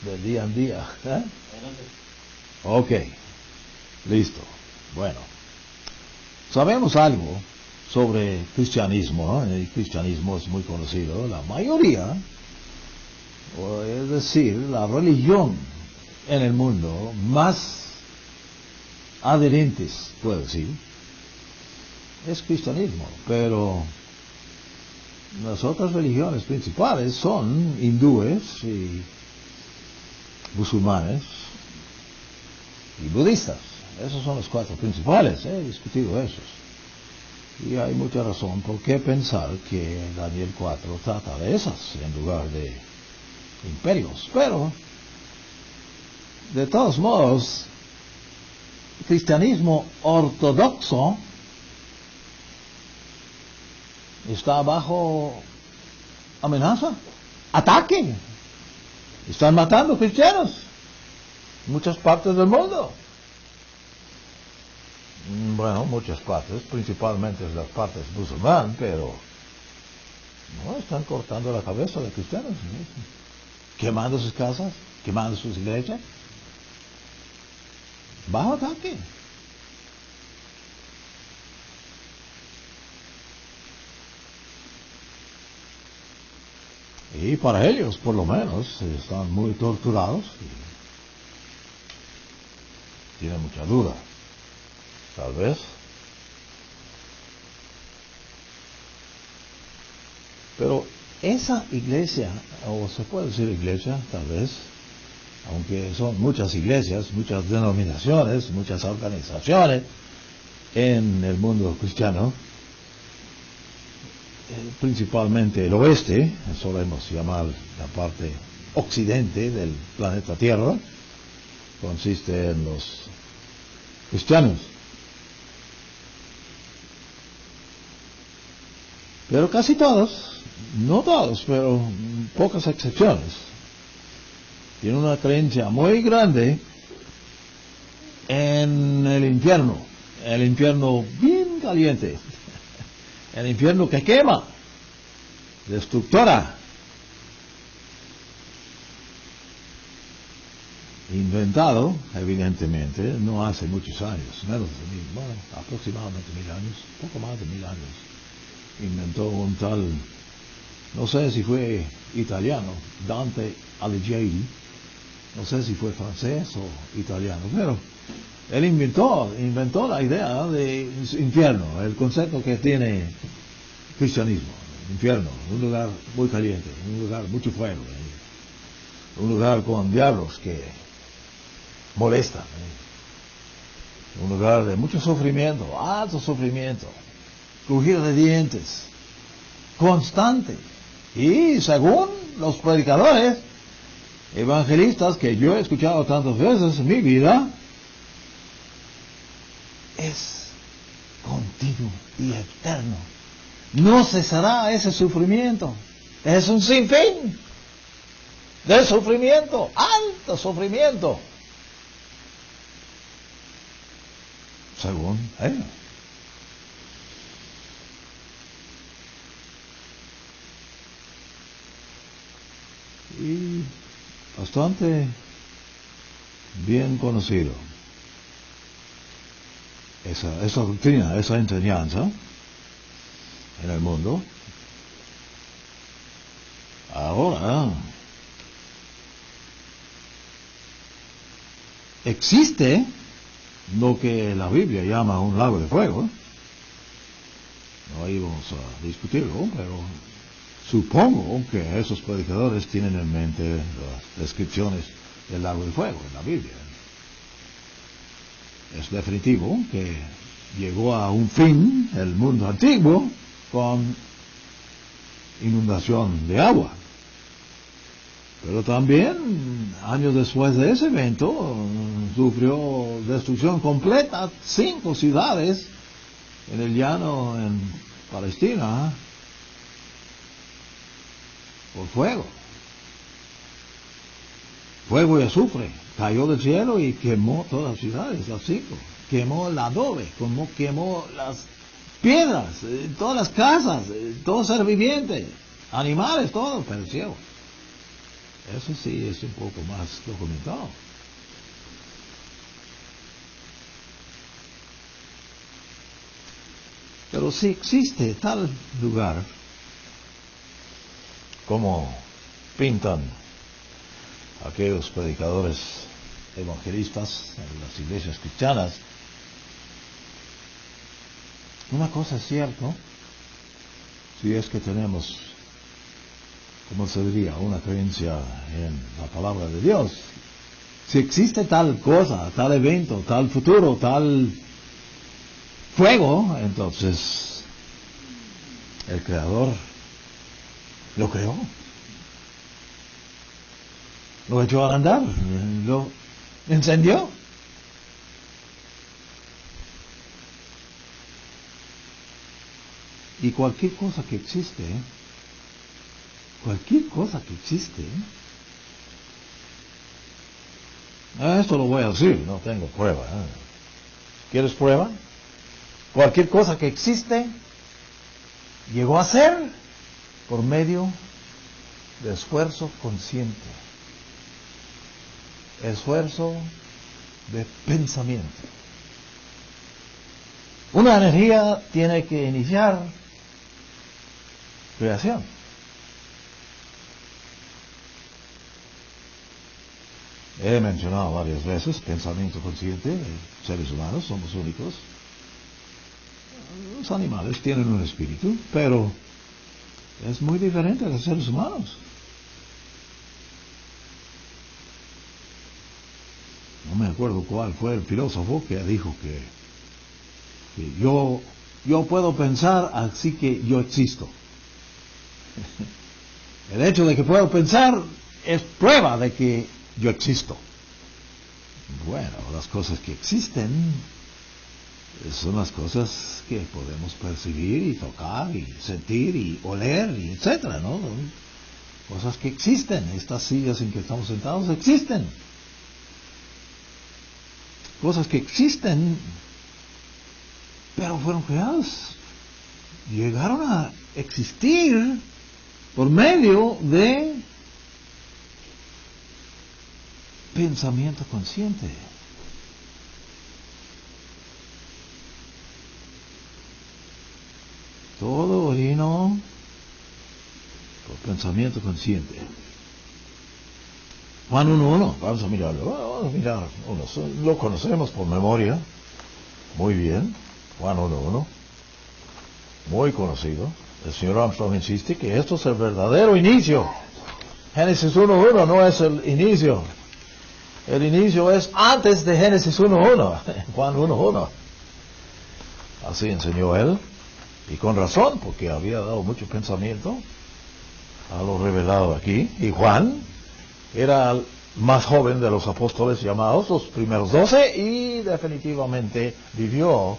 del día en día. Ok, listo. Bueno, sabemos algo sobre cristianismo, ¿no? El cristianismo es muy conocido. La mayoría, o es decir, la religión en el mundo más adherentes, puedo decir, es cristianismo. Pero las otras religiones principales son hindúes y musulmanes y budistas. Esos son los cuatro principales. He discutido esos. Y hay mucha razón por qué pensar que Daniel 4 trata de esas en lugar de imperios. Pero, de todos modos, el cristianismo ortodoxo está bajo amenaza, ataque. Están matando cristianos en muchas partes del mundo. Bueno, muchas partes, principalmente las partes musulmanas, pero no están cortando la cabeza de cristianos, ¿no? Quemando sus casas, quemando sus iglesias, bajo ataque. Y para ellos, por lo menos, están muy torturados y tienen mucha duda. Tal vez. Pero esa iglesia, o se puede decir iglesia, tal vez, aunque son muchas iglesias, muchas denominaciones, muchas organizaciones en el mundo cristiano, principalmente el oeste, solemos llamar la parte occidente del planeta Tierra, consiste en los cristianos. Pero casi todos, no todos, pero pocas excepciones, tienen una creencia muy grande en el infierno bien caliente, el infierno que quema, destructora, inventado, evidentemente, no hace muchos años, menos de 1000, bueno, aproximadamente 1000 años, poco más de 1000 años. Inventó un tal, no sé si fue italiano, Dante Alighieri, no sé si fue francés o italiano, pero él inventó la idea de infierno, el concepto que tiene el cristianismo. Infierno, un lugar muy caliente, un lugar mucho fuego, un lugar con diablos que molestan, un lugar de mucho sufrimiento, alto sufrimiento, crujir de dientes, constante. Y según los predicadores, evangelistas que yo he escuchado tantas veces en mi vida, es continuo y eterno. No cesará ese sufrimiento. Es un sinfín de sufrimiento, alto sufrimiento, según ellos. Y bastante bien conocido esa doctrina, esa enseñanza en el mundo. Ahora existe lo que la Biblia llama un lago de fuego. No íbamos a discutirlo, pero supongo que esos predicadores tienen en mente las descripciones del lago de fuego en la Biblia. Es definitivo que llegó a un fin el mundo antiguo con inundación de agua. Pero también, años después de ese evento, sufrió destrucción completa, 5 ciudades en el llano en Palestina, por fuego. Fuego y azufre cayó del cielo y quemó todas las ciudades, las 5. Quemó el adobe, quemó las piedras, todas las casas, todo ser viviente, animales, todo pereció. Eso sí es un poco más documentado. Pero si existe tal lugar como pintan aquellos predicadores evangelistas en las iglesias cristianas, una cosa es cierto, si es que tenemos, ¿cómo se diría?, una creencia en la palabra de Dios. Si existe tal cosa, tal evento, tal futuro, tal fuego, entonces el Creador lo creó, lo echó a andar, lo encendió. Y cualquier cosa que existe, esto lo voy a decir, no tengo prueba. ¿Quieres prueba? Cualquier cosa que existe llegó a ser por medio de esfuerzo consciente, esfuerzo de pensamiento. Una energía tiene que iniciar creación. He mencionado varias veces pensamiento consciente. Seres humanos somos únicos. Los animales tienen un espíritu, pero es muy diferente a los seres humanos. No me acuerdo cuál fue el filósofo que dijo que yo puedo pensar, así que yo existo. El hecho de que puedo pensar es prueba de que yo existo. Bueno, las cosas que existen son las cosas que podemos percibir y tocar y sentir y oler y etcétera, ¿no? Cosas que existen. Estas sillas en que estamos sentados existen. Cosas que existen, pero fueron creadas. Llegaron a existir por medio de pensamiento consciente. Todo originó por pensamiento consciente. Juan 1:1, vamos a mirarlo. Vamos a mirar lo conocemos por memoria. Muy bien. Juan 1:1. Muy conocido. El señor Armstrong insiste que esto es el verdadero inicio. Génesis 1:1 no es el inicio. El inicio es antes de Génesis 1:1. Juan 1:1. Así enseñó él. Y con razón, porque había dado mucho pensamiento a lo revelado aquí. Y Juan era el más joven de los apóstoles llamados, los primeros 12, y definitivamente vivió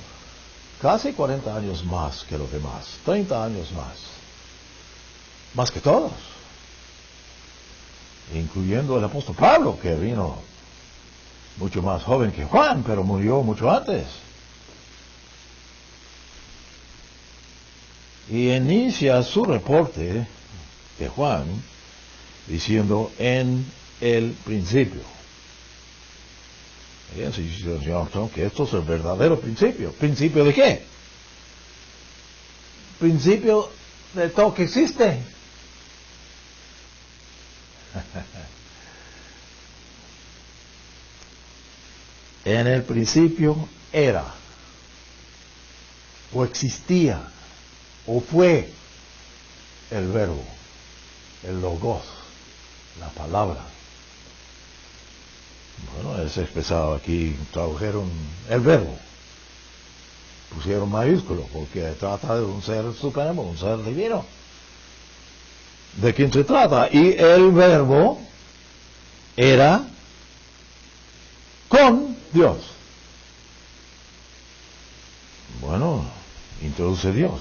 casi 40 años más que los demás, 30 años más que todos, incluyendo el apóstol Pablo, que vino mucho más joven que Juan, pero murió mucho antes. Y inicia su reporte de Juan diciendo en el principio. Fíjense, que esto es el verdadero principio. ¿Principio de qué? Principio de todo que existe. En el principio era, o existía, o fue el verbo, el logos, la palabra. Bueno, es expresado aquí, tradujeron el verbo, pusieron mayúsculo, porque trata de un ser supremo, un ser divino. ¿De quién se trata? Y el verbo era con Dios. Bueno, introduce Dios.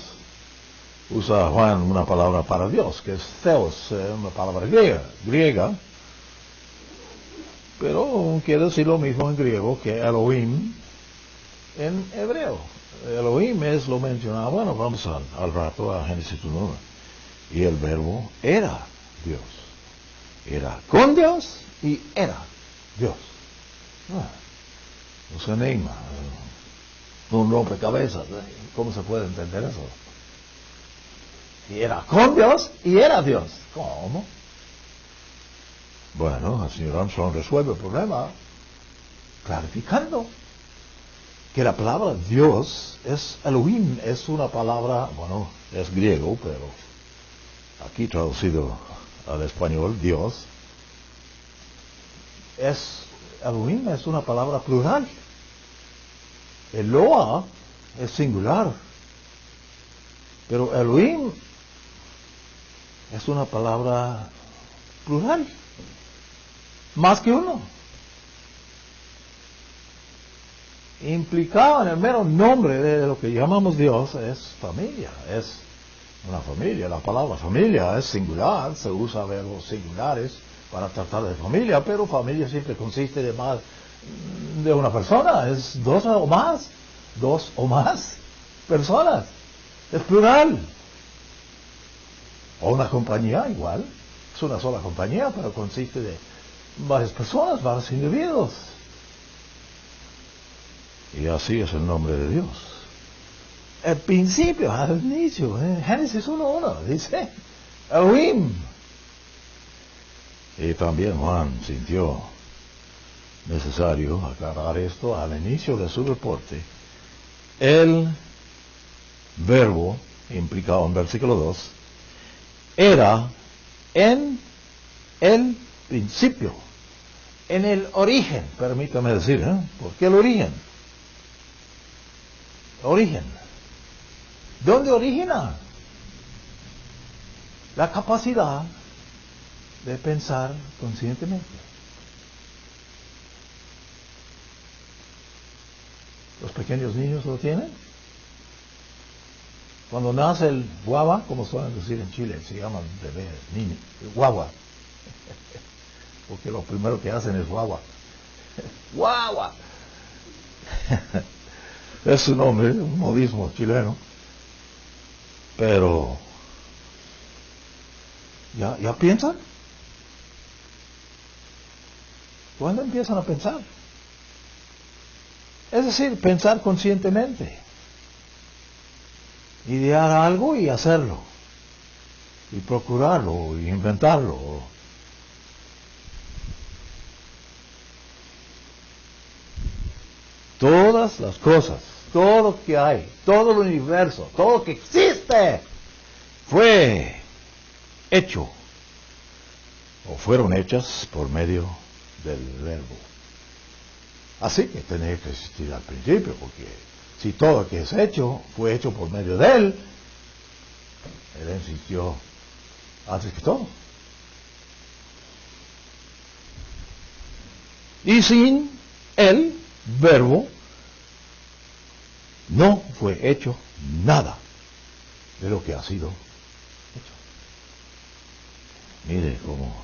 Usa Juan una palabra para Dios, que es Theos, una palabra griega, pero quiere decir lo mismo en griego que Elohim en hebreo. Elohim es lo mencionado, bueno, vamos al rato a Génesis 1. Y el verbo era Dios. Era con Dios y era Dios. Es un enigma, un rompecabezas. ¿Cómo se puede entender eso? Y era con Dios y era Dios. ¿Cómo? Bueno, el señor Armstrong resuelve el problema clarificando que la palabra Dios es Elohim, es una palabra, bueno, es griego, pero aquí traducido al español, Dios, Elohim es una palabra plural. Eloah es singular, pero Elohim es una palabra plural, más que uno. Implicado en el mero nombre de lo que llamamos Dios es familia, es una familia. La palabra familia es singular, se usa verbos singulares para tratar de familia, pero familia siempre consiste de más de una persona, es dos o más personas, es plural. O una compañía igual, es una sola compañía, pero consiste de varias personas, varios individuos. Y así es el nombre de Dios. El principio, al inicio, Génesis 1:1, dice Elohim. Y también Juan sintió necesario aclarar esto al inicio de su reporte. El verbo implicado en versículo 2 era en el principio, en el origen, permítame decir, ¿por qué el origen? Origen. ¿Dónde origina? La capacidad de pensar conscientemente. ¿Los pequeños niños lo tienen? Cuando nace el guagua, como suelen decir en Chile, se llaman bebé, niño, guagua. Porque lo primero que hacen es guagua. Guagua. Es su nombre, un modismo chileno. Pero, ¿ya piensan? ¿Cuándo empiezan a pensar? Es decir, pensar conscientemente. Idear algo y hacerlo. Y procurarlo, y inventarlo. Todas las cosas, todo lo que hay, todo el universo, todo lo que existe, fue hecho, o fueron hechas por medio del verbo. Así que tenía que existir al principio, porque si todo lo que es hecho fue hecho por medio de él existió antes que todo. Y sin él, verbo, no fue hecho nada de lo que ha sido hecho. Mire cómo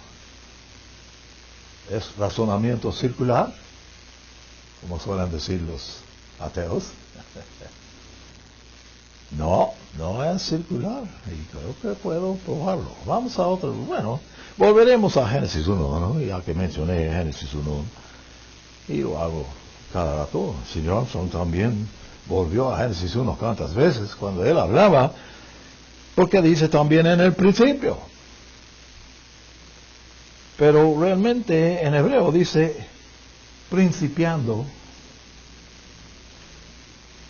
es razonamiento circular, como suelen decir los ateos. No es circular, y creo que puedo probarlo. Vamos a otro, bueno, volveremos a Génesis 1, ¿no? Ya que mencioné Génesis 1, y lo hago cada rato. El señor Armstrong también volvió a Génesis 1 cuantas veces cuando él hablaba, porque dice también en el principio. Pero realmente en hebreo dice, principiando,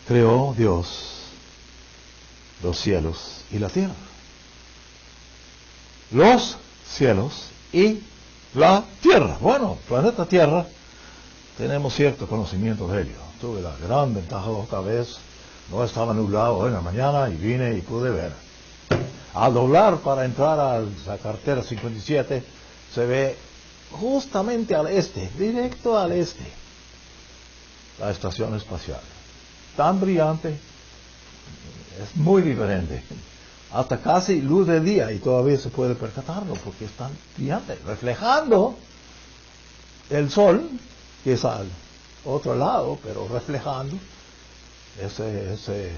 creó Dios los cielos y la tierra. Los cielos y la tierra. Bueno, planeta Tierra, tenemos cierto conocimiento de ello. Tuve la gran ventaja otra vez, no estaba nublado en la mañana y vine y pude ver. Al doblar para entrar a la carretera 57, se ve justamente al este, directo al este, la estación espacial. Tan brillante, es muy diferente. Hasta casi luz de día y todavía se puede percatarlo porque es tan brillante, reflejando el sol, que es al otro lado, pero reflejando ese,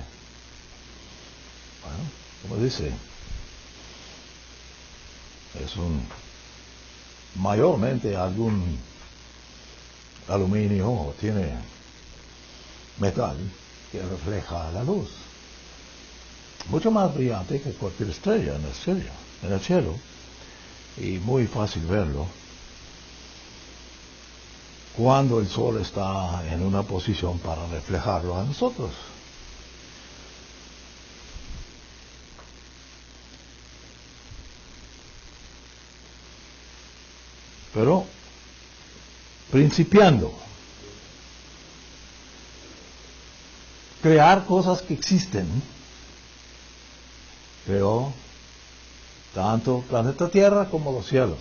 bueno, como dice, es un mayormente algún aluminio o tiene metal que refleja la luz. Mucho más brillante que cualquier estrella en el cielo, y muy fácil verlo cuando el sol está en una posición para reflejarlo a nosotros. Pero, principiando, crear cosas que existen, creó tanto planeta Tierra como los cielos.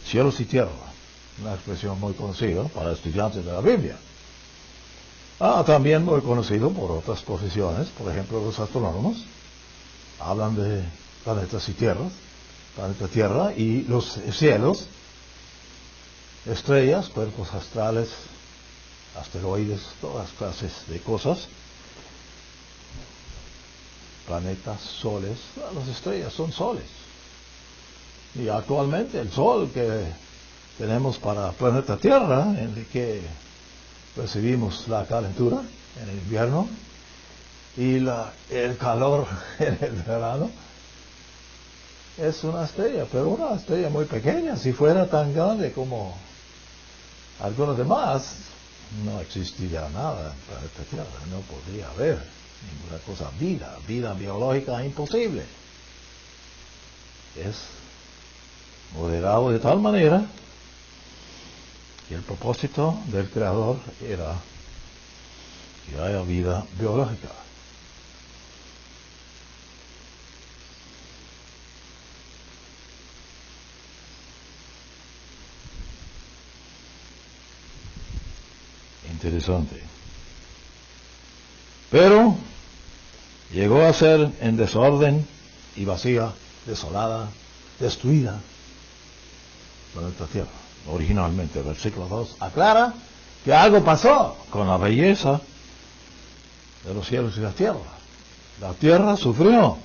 Cielos y tierra, una expresión muy conocida para estudiantes de la Biblia. También muy conocido por otras profesiones, por ejemplo los astrónomos hablan de planetas y tierras, planeta Tierra y los cielos, estrellas, cuerpos astrales, asteroides, todas clases de cosas, planetas, soles. Las estrellas son soles. Y actualmente el sol que tenemos para planeta Tierra, en el que recibimos la calentura en el invierno y el calor en el verano, es una estrella, pero una estrella muy pequeña. Si fuera tan grande como algunos demás, no existiría nada en planeta Tierra, no podría haber ninguna cosa, vida biológica imposible. Es moderado de tal manera que el propósito del Creador era que haya vida biológica. Interesante. Pero llegó a ser en desorden y vacía, desolada, destruida planeta Tierra. Originalmente, el versículo 2 aclara que algo pasó con la belleza de los cielos y la tierra. La tierra sufrió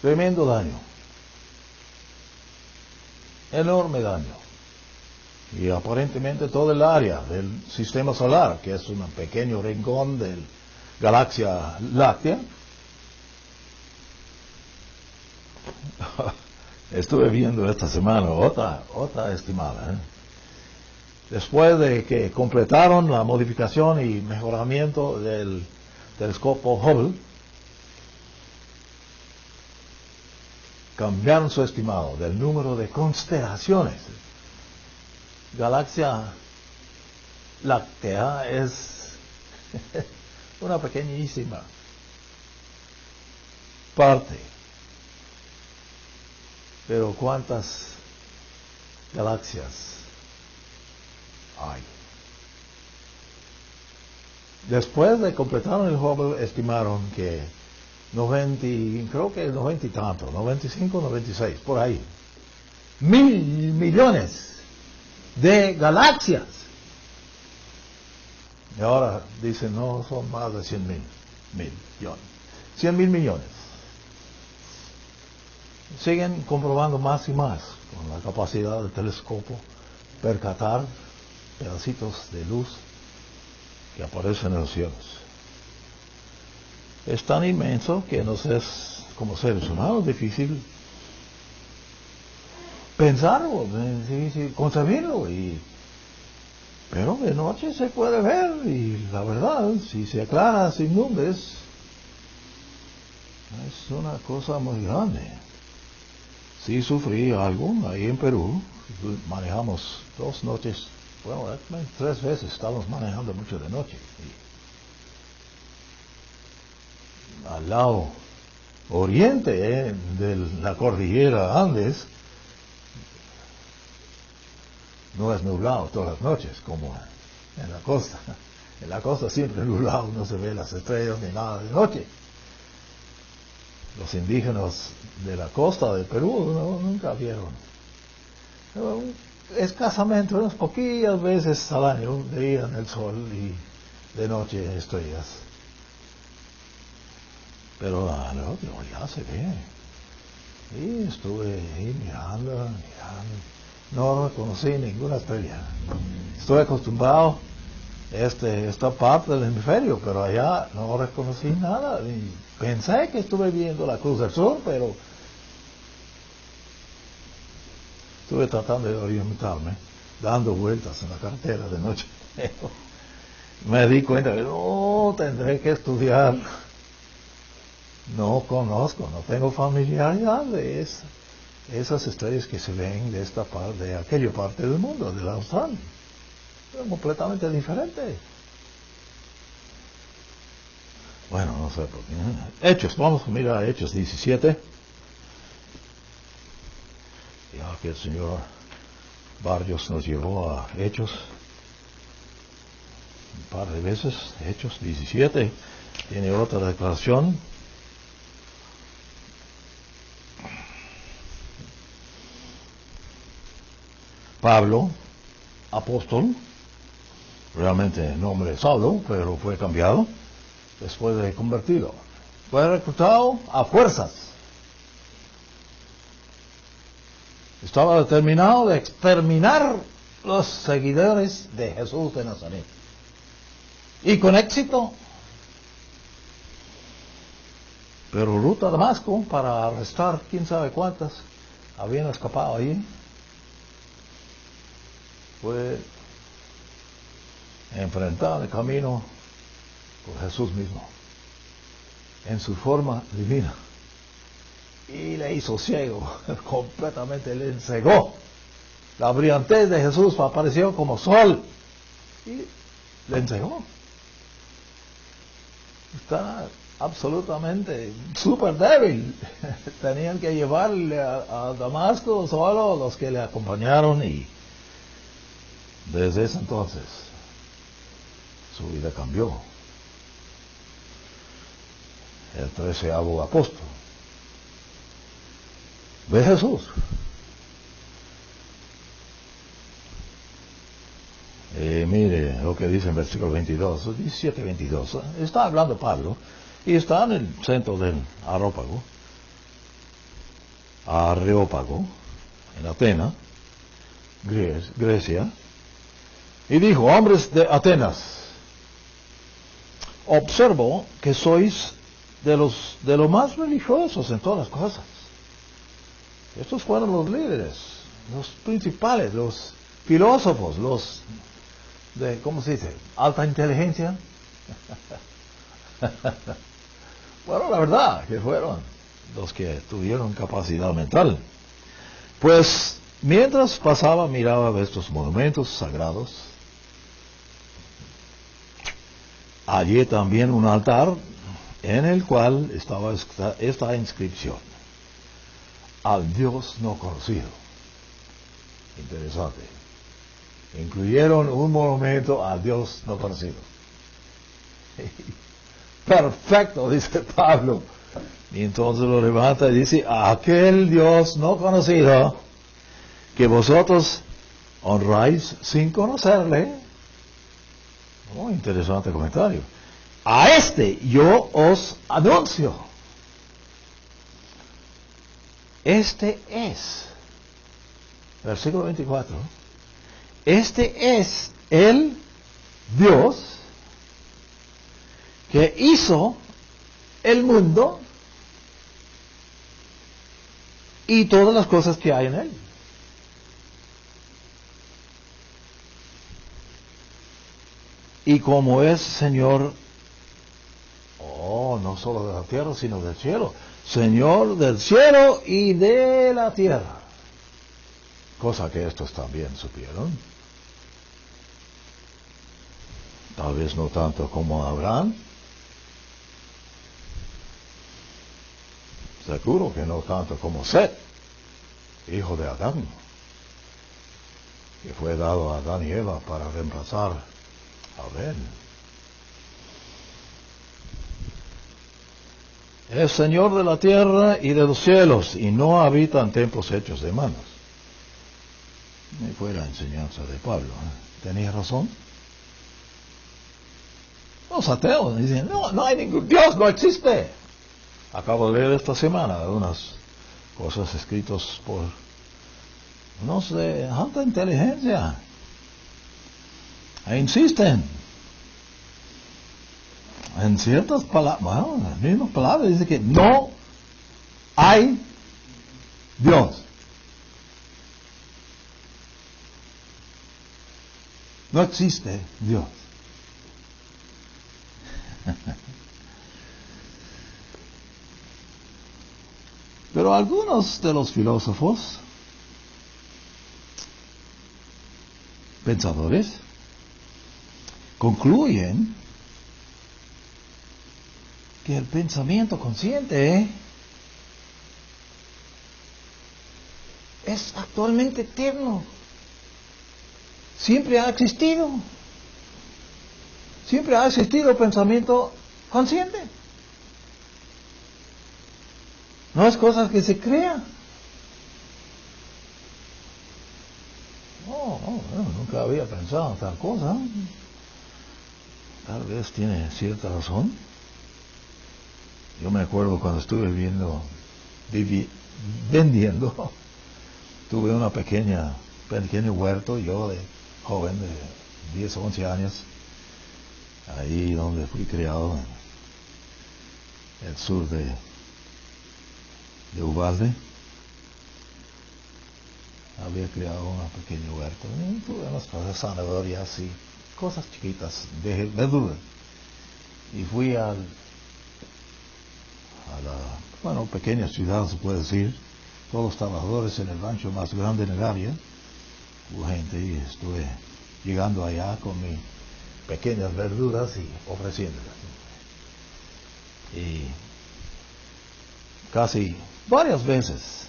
tremendo daño, enorme daño. Y aparentemente todo el área del sistema solar, que es un pequeño rincón de la galaxia láctea, estuve viendo esta semana otra estimada, después de que completaron la modificación y mejoramiento del telescopio Hubble, cambiaron su estimado del número de constelaciones. Galaxia láctea es una pequeñísima parte. Pero ¿cuántas galaxias hay? Después de completar el Hubble, estimaron que 90 y tanto, 95, 96, por ahí, 1.000 millones de galaxias. Y ahora dicen, no, son más de 100.000 millones. 100.000 millones. Siguen comprobando más y más con la capacidad del telescopio percatar pedacitos de luz que aparecen en los cielos. Es tan inmenso que nos es, como seres humanos, difícil pensarlo, difícil concebirlo, pero de noche se puede ver, y la verdad, si se aclara sin nubes, es una cosa muy grande. Sí sufrí algo ahí en Perú, manejamos 2 noches, 3 veces estábamos manejando mucho de noche. Y al lado oriente de la cordillera Andes, no es nublado todas las noches como en la costa. En la costa siempre nublado, no se ve las estrellas ni nada de noche. Los indígenas de la costa de Perú nunca vieron. Escasamente, unas poquillas veces al año veían el sol y de noche estrellas. Pero al otro ya se ve. Y estuve ahí mirando. No reconocí ninguna estrella. Estoy acostumbrado a esta parte del hemisferio, pero allá no reconocí nada. Y pensé que estuve viendo la Cruz del Sur, pero estuve tratando de orientarme, dando vueltas en la carretera de noche. Me di cuenta que no, tendré que estudiar. No conozco, no tengo familiaridad de esas estrellas que se ven de esta parte, de aquella parte del mundo, de la Australia. Son completamente diferentes. Bueno, no sé por qué. Hechos, vamos a mirar Hechos 17. Ya que el señor Barrios nos llevó a Hechos un par de veces. Hechos 17 tiene otra declaración. Pablo, apóstol, realmente el nombre es Saulo, pero fue cambiado después de convertido. Fue reclutado a fuerzas. Estaba determinado de exterminar los seguidores de Jesús de Nazaret. Y con éxito. Pero ruta a Damasco para arrestar quién sabe cuántas habían escapado allí. Fue enfrentado el camino por Jesús mismo, en su forma divina. Y le hizo ciego, completamente le cegó. La brillantez de Jesús apareció como sol y le cegó. Está absolutamente súper débil. Tenían que llevarle a Damasco solo los que le acompañaron y desde ese entonces su vida cambió. El 13º apóstol de Jesús. Mire lo que dice en versículo 22, 17-22. Está hablando Pablo y está en el centro del Areópago, en Atenas, Grecia. Y dijo: hombres de Atenas, observo que sois de los más religiosos en todas las cosas. Estos fueron los líderes, los principales, los filósofos, los de, ¿cómo se dice?, alta inteligencia. Bueno, la verdad que fueron los que tuvieron capacidad mental. Pues mientras pasaba miraba estos monumentos sagrados. Allí también un altar en el cual estaba esta inscripción: al Dios no conocido. Interesante. Incluyeron un monumento al Dios no conocido. Perfecto, dice Pablo. Y entonces lo levanta y dice: aquel Dios no conocido que vosotros honráis sin conocerle. Oh, interesante comentario. A este yo os anuncio. Este es, versículo 24, este es el Dios que hizo el mundo y todas las cosas que hay en él. Y como es Señor, no solo de la tierra, sino del cielo. Señor del cielo y de la tierra. Cosa que estos también supieron. Tal vez no tanto como Abraham. Seguro que no tanto como Set, hijo de Adán, que fue dado a Adán y Eva para reemplazar a Abel. Es Señor de la tierra y de los cielos, y no habita en templos hechos de manos. Y fue la enseñanza de Pablo. ¿Tenía razón? Los ateos dicen: no hay ningún Dios, no existe. Acabo de leer esta semana unas cosas escritas por unos de alta inteligencia. E insisten en ciertas palabras, bueno, las mismas palabras, dice que no hay Dios. No existe Dios. Pero algunos de los filósofos, pensadores, concluyen que el pensamiento consciente es actualmente eterno. Siempre ha existido. Siempre ha existido pensamiento consciente. No es cosa que se crea. Nunca había pensado en tal cosa. Tal vez tiene cierta razón. Yo me acuerdo cuando estuve vendiendo, tuve una pequeño huerto, yo de joven de 10 o 11 años, ahí donde fui criado, en el sur de Uvalde. Había creado un pequeño huerto, tuve unas cosas, zanahorias y cosas chiquitas, de verduras. Y fui a la pequeña ciudad, se puede decir, todos los trabajadores en el rancho más grande en el área, hubo gente, y estuve llegando allá con mis pequeñas verduras y ofreciéndolas. Y casi varias veces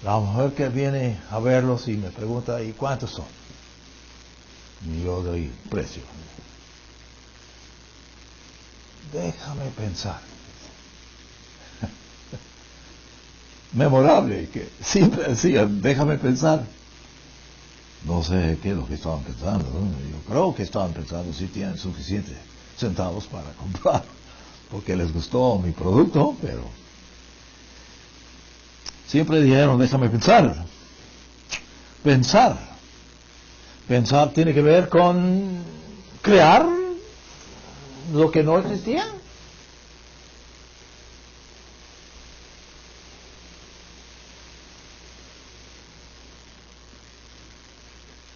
la mujer que viene a verlos y me pregunta, ¿y cuántos son? Y yo doy precio. Déjame pensar. Memorable, que siempre decían, déjame pensar. No sé qué es lo que estaban pensando, ¿no? Yo creo que estaban pensando si tienen suficientes centavos para comprar, porque les gustó mi producto, pero siempre dijeron, déjame pensar. Pensar tiene que ver con crear lo que no existía.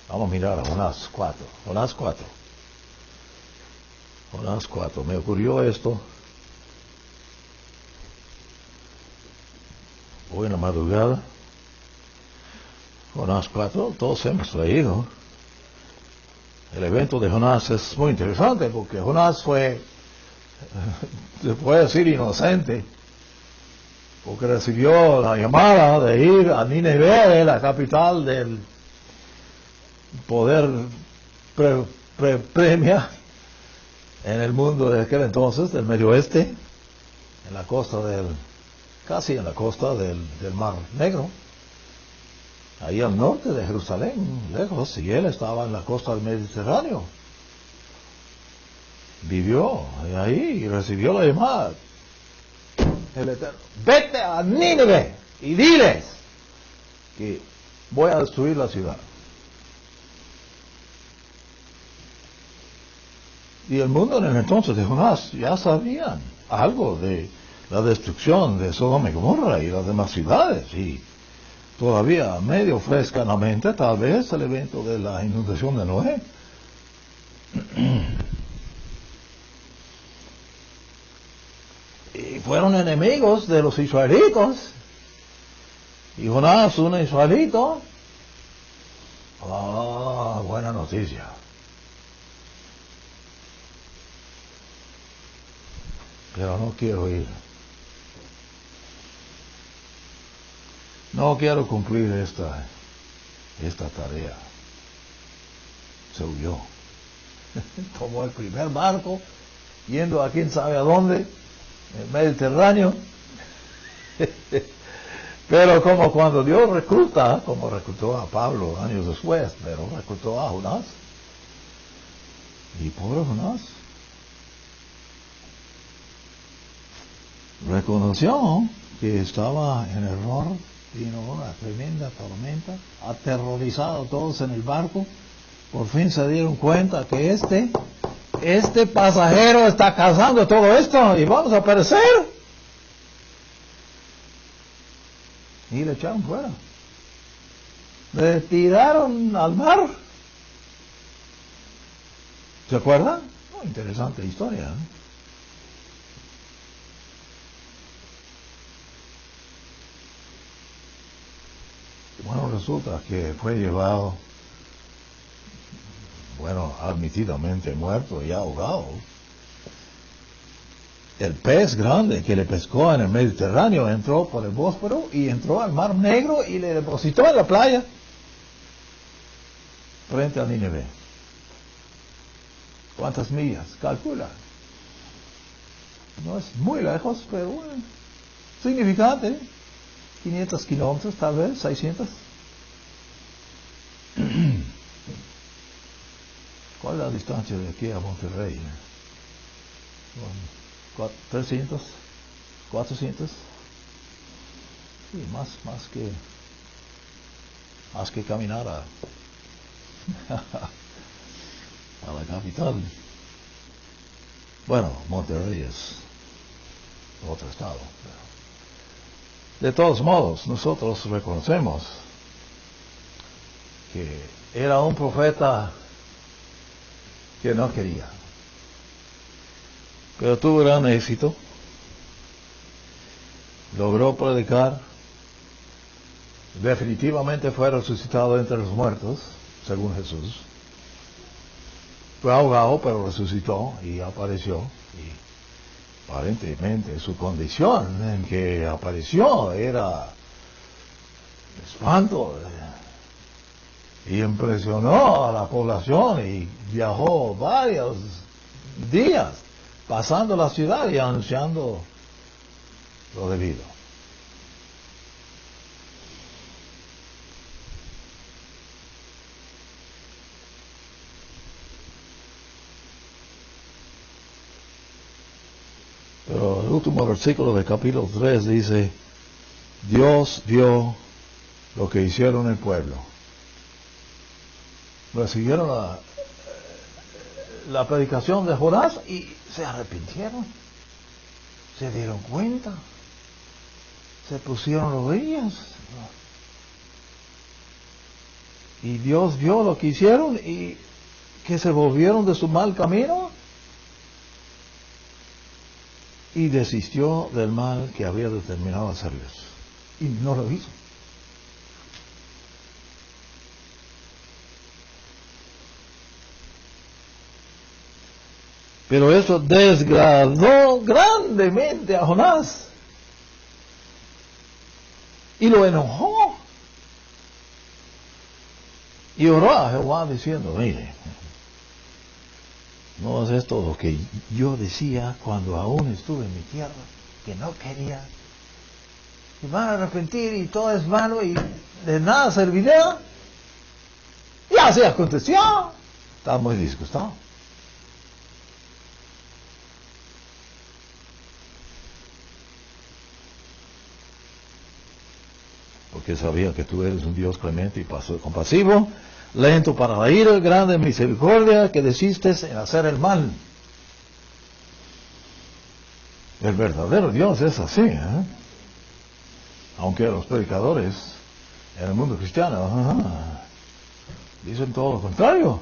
Vamos a mirar a Jonás 4. Jonás 4. Me ocurrió esto hoy en la madrugada. Jonás 4, todos hemos leído. El evento de Jonás es muy interesante porque Jonás fue, se puede decir, inocente, porque recibió la llamada de ir a Nínive, la capital del poder premia en el mundo de aquel entonces, del Medio Oeste, en la costa casi en la costa del Mar Negro, ahí al norte de Jerusalén, lejos, y él estaba en la costa del Mediterráneo. Vivió ahí y recibió la llamada. El Eterno, vete a Nínive y diles que voy a destruir la ciudad. Y el mundo en el entonces de Jonás ya sabían algo de la destrucción de Sodoma y Gomorra y las demás ciudades, y todavía medio fresca en la mente tal vez el evento de la inundación de Noé. Y fueron enemigos de los israelitos, y Jonás, un israelito, buena noticia. Pero no quiero ir. No quiero cumplir esta tarea. Se huyó. Tomó el primer barco, yendo a quién sabe a dónde, el Mediterráneo. Pero como cuando Dios recluta, como reclutó a Pablo años después, pero reclutó a Jonás. Y pobre Jonás. reconoció que estaba en error, vino una tremenda tormenta, aterrorizado todos en el barco, por fin se dieron cuenta que este pasajero está causando todo esto y vamos a perecer. Y le echaron fuera. Le tiraron al mar. ¿Se acuerdan? Oh, interesante historia, ¿eh? Bueno, resulta que fue llevado, bueno, admitidamente muerto y ahogado. El pez grande que le pescó en el Mediterráneo entró por el Bósforo y entró al Mar Negro y le depositó en la playa frente a Nínive. ¿Cuántas millas? Calcula. No es muy lejos, pero bueno, significante. 500 kilómetros, tal vez, 600. ¿Cuál es la distancia de aquí a Monterrey? 300, 400. Sí, más que caminar a la capital. Bueno, Monterrey es otro estado. De todos modos, nosotros reconocemos que era un profeta que no quería, pero tuvo gran éxito, logró predicar, definitivamente fue resucitado entre los muertos, según Jesús. Fue ahogado, pero resucitó y apareció. Y aparentemente su condición en que apareció era espanto, y impresionó a la población y viajó varios días pasando la ciudad y anunciando lo debido. Pero el último versículo del capítulo 3 dice: Dios vio lo que hicieron el pueblo. Recibieron la predicación de Jonás y se arrepintieron, se dieron cuenta, se pusieron rodillas. Y Dios vio lo que hicieron y que se volvieron de su mal camino y desistió del mal que había determinado hacerles. Y no lo hizo. Pero eso desagradó grandemente a Jonás y lo enojó. Y oró a Jehová diciendo: mire, no es esto lo que yo decía cuando aún estuve en mi tierra, que no quería. Se van a arrepentir y todo es malo y de nada servirá. Ya se aconteció. Está muy disgustado. Porque sabía que tú eres un Dios clemente y compasivo, lento para la ira, grande en misericordia, que desistes en hacer el mal. El verdadero Dios es así, ¿eh? Aunque los predicadores en el mundo cristiano dicen todo lo contrario.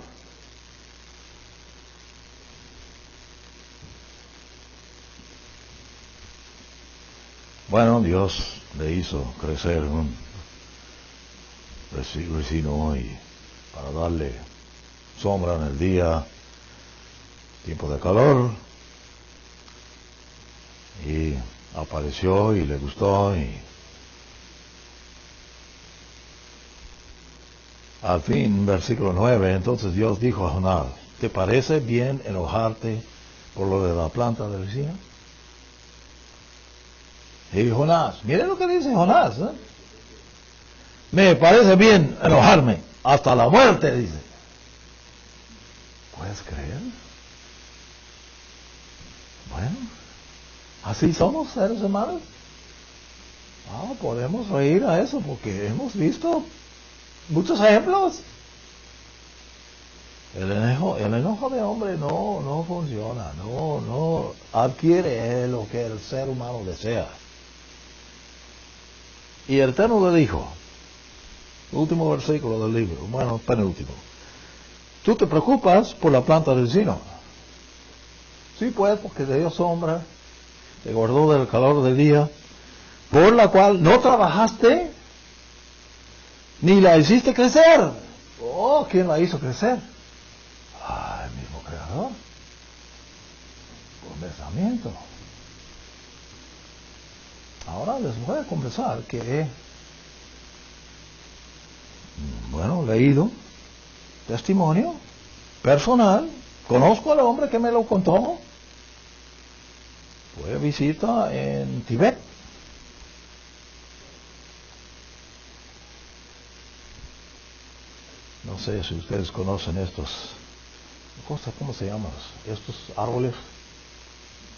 Bueno, Dios le hizo crecer un resino y para darle sombra en el día, tiempo de calor, y apareció y le gustó, y al fin, versículo 9, entonces Dios dijo a Jonás: ¿te parece bien enojarte por lo de la planta de vecina? Y Jonás, miren lo que dice Jonás, ¿eh? Me parece bien enojarme hasta la muerte, dice. ¿Puedes creer? Bueno, Así somos seres humanos. Podemos reír a eso porque hemos visto muchos ejemplos. El enojo de hombre no funciona, no adquiere lo que el ser humano desea. Y el Eterno le dijo, último versículo del libro, bueno, penúltimo: tú te preocupas por la planta del encino. Sí, pues, porque te dio sombra, te guardó del calor del día, por la cual no trabajaste, ni la hiciste crecer. ¿Quién la hizo crecer? El mismo Creador. Por pensamiento. Ahora les voy a confesar que he, leído testimonio personal. Conozco al hombre que me lo contó. Fue a visita en Tibet. No sé si ustedes conocen estos cosas, ¿cómo se llaman? Estos árboles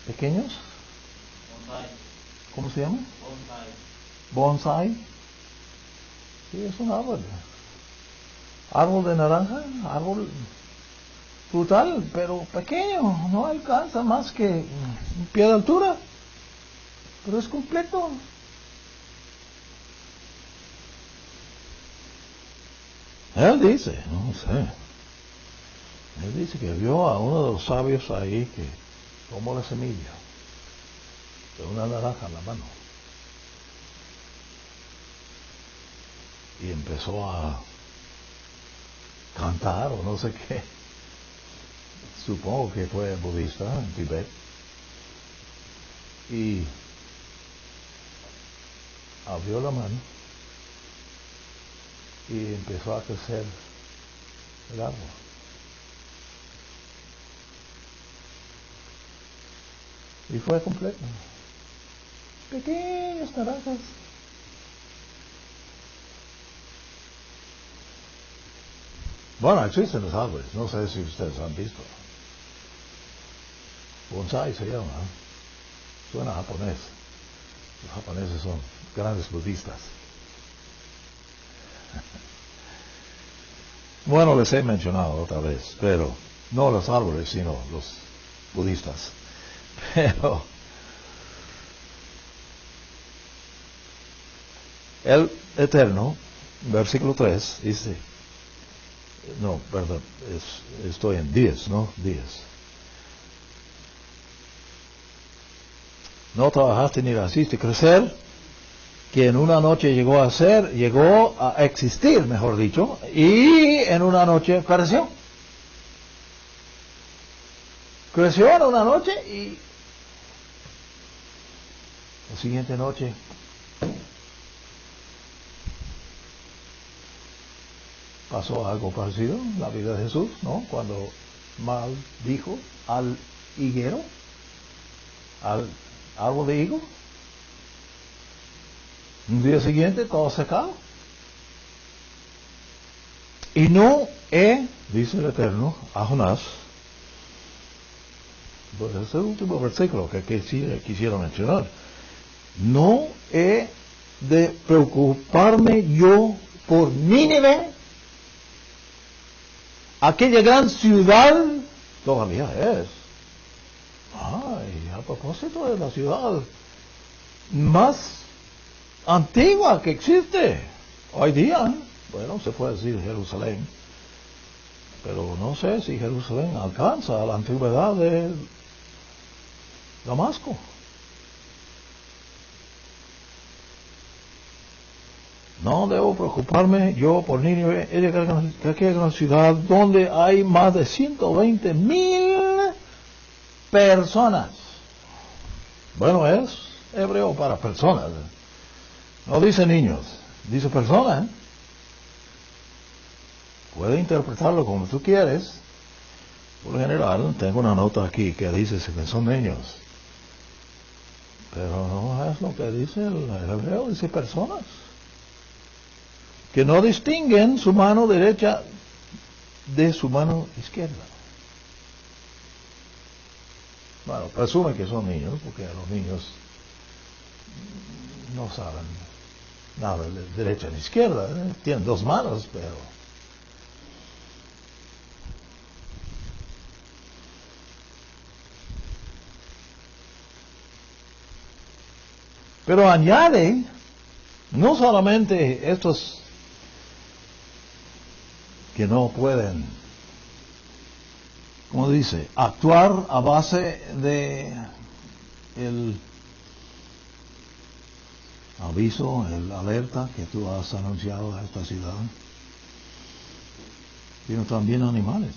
pequeños. Bonsai. ¿Cómo se llaman? Bonsai. Bonsai. Sí, es un árbol. Árbol de naranja, árbol frutal, pero pequeño, no alcanza más que un pie de altura, pero es completo. Él dice, no sé, él dice que vio a uno de los sabios ahí que tomó la semilla de una naranja en la mano y empezó a cantar o no sé qué. Supongo que fue budista en Tibet. Y abrió la mano y empezó a crecer el árbol. Y fue completo. Pequeñas naranjas. Bueno, existen los árboles, no sé si ustedes han visto. Bonsai se llama, ¿eh? Suena japonés. Los japoneses son grandes budistas. Bueno, les he mencionado otra vez, pero no los árboles, sino los budistas. Pero el Eterno, versículo 3, dice, no, perdón, estoy en 10, ¿no? 10. No trabajaste ni la hiciste crecer, que en una noche llegó a existir, mejor dicho, y en una noche creció. Creció en una noche y la siguiente noche pasó algo parecido en la vida de Jesús, ¿no? Cuando maldijo al higuero, al árbol de higo. Un día siguiente todo secado. Y no dice el Eterno a Jonás, pues es el último versículo que quisiera mencionar, no he de preocuparme yo por Nínive, aquella gran ciudad, todavía es. A propósito de la ciudad más antigua que existe hoy día, bueno, se puede decir Jerusalén, pero no sé si Jerusalén alcanza a la antigüedad de Damasco. No debo preocuparme yo por Nínive, aquella gran ciudad donde hay más de 120,000 personas. Bueno, es hebreo para personas. No dice niños, dice personas. Puede interpretarlo como tú quieres. Por lo general, tengo una nota aquí que dice que son niños. Pero no es lo que dice el hebreo, dice personas. Que no distinguen su mano derecha de su mano izquierda. Bueno, presume que son niños, porque los niños no saben nada de derecha ni izquierda, ¿eh? Tienen dos manos, pero añade, no solamente estos que no pueden, como dice, actuar a base de el aviso, el alerta que tú has anunciado a esta ciudad, sino también animales.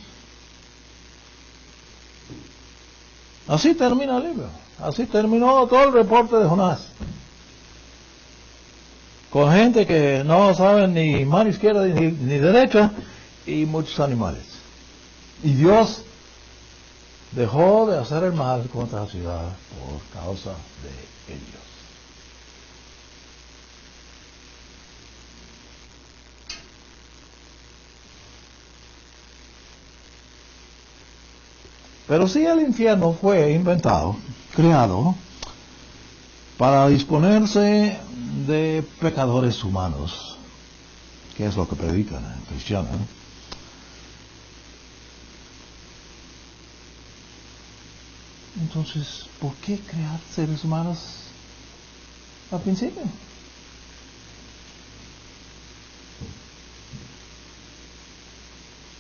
Así termina el libro, así terminó todo el reporte de Jonás. Con gente que no saben ni mano izquierda ni derecha y muchos animales. Y Dios dejó de hacer el mal contra la ciudad por causa de ellos. Pero si el infierno fue inventado, creado, para disponerse de pecadores humanos, que es lo que predican en cristiano, entonces, ¿por qué crear seres humanos al principio?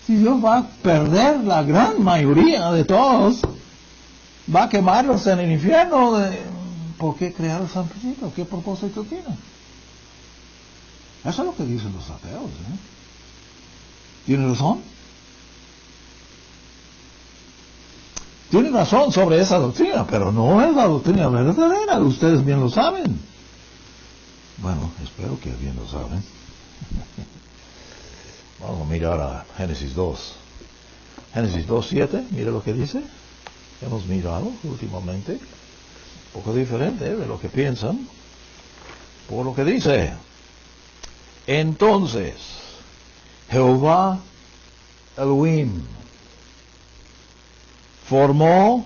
Si Dios va a perder la gran mayoría de todos, va a quemarlos en el infierno, ¿por qué crearlos al principio? ¿Qué propósito tiene? Eso es lo que dicen los ateos, ¿eh? ¿Tienen razón? Tienen razón sobre esa doctrina, pero no es la doctrina verdadera, ustedes bien lo saben. Bueno, espero que bien lo saben. Vamos a mirar a Génesis 2. Génesis 2:7, mire lo que dice. Hemos mirado últimamente. Un poco diferente de lo que piensan. Por lo que dice. Entonces, Jehová Elohim formó